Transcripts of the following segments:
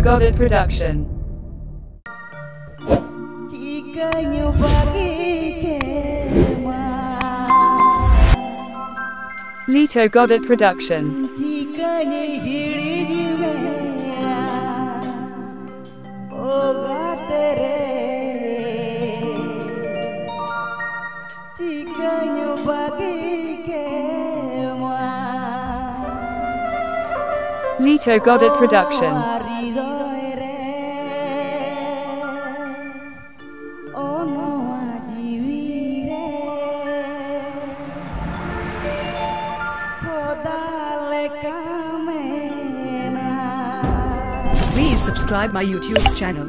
Goddard Production. Lito Goddard Production. Lito Goddard Production. Please subscribe my YouTube channel.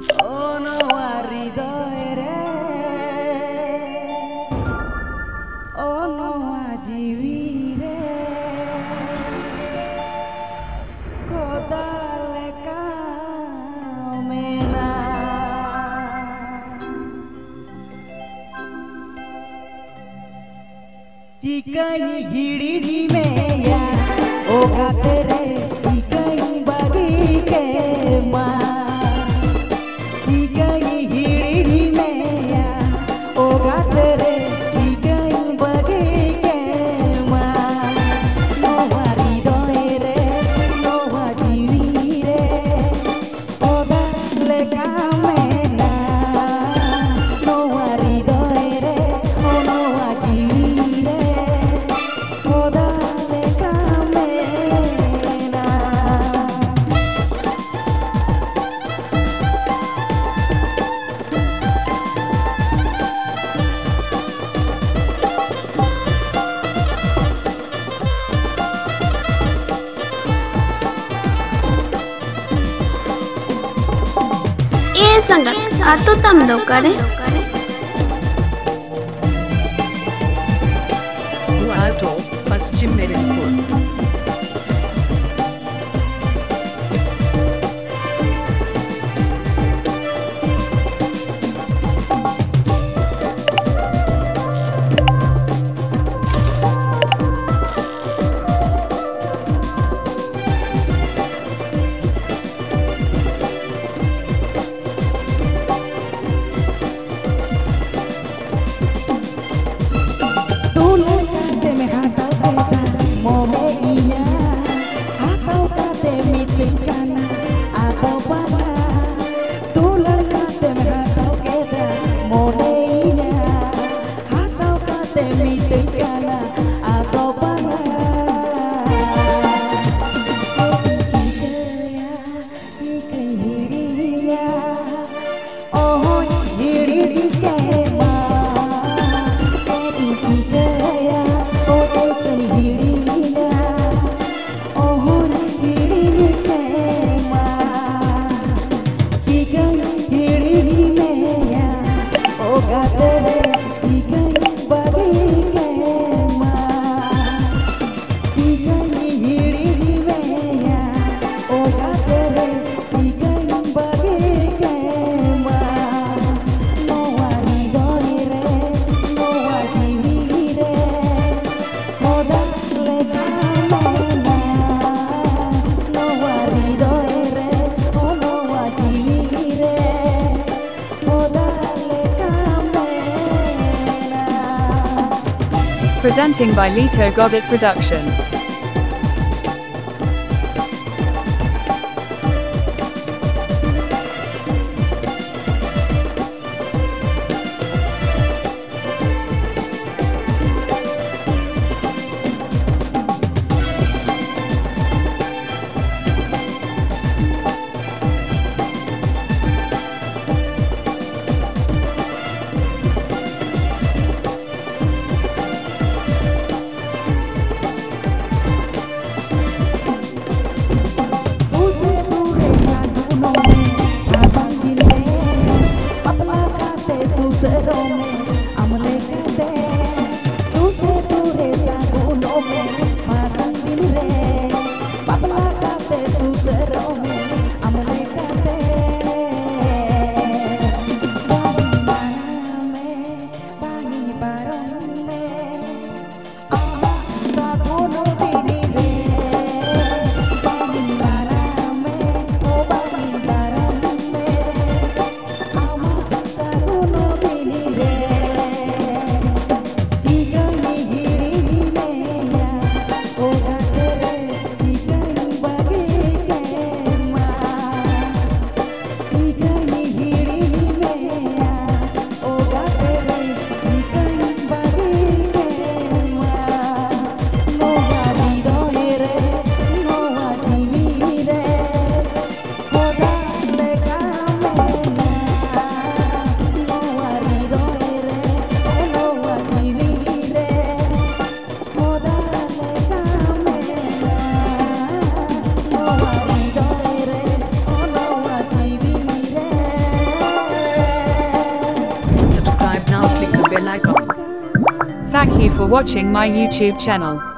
चिकनी हिड़ी में या ओ गाते रे चिकनी बागी के माँ चिकनी हिड़ी में या ओ गाते रे चिकनी बागी के माँ नोवारी दोए रे नोवा जीवी रे ओ गाले कामे ना नोवारी दोए रे ओ नोवा जीवी संगत आतो तम दो करे Alto, Paschim Medinipur. Presenting by Lito Goddard Production. watching my YouTube channel.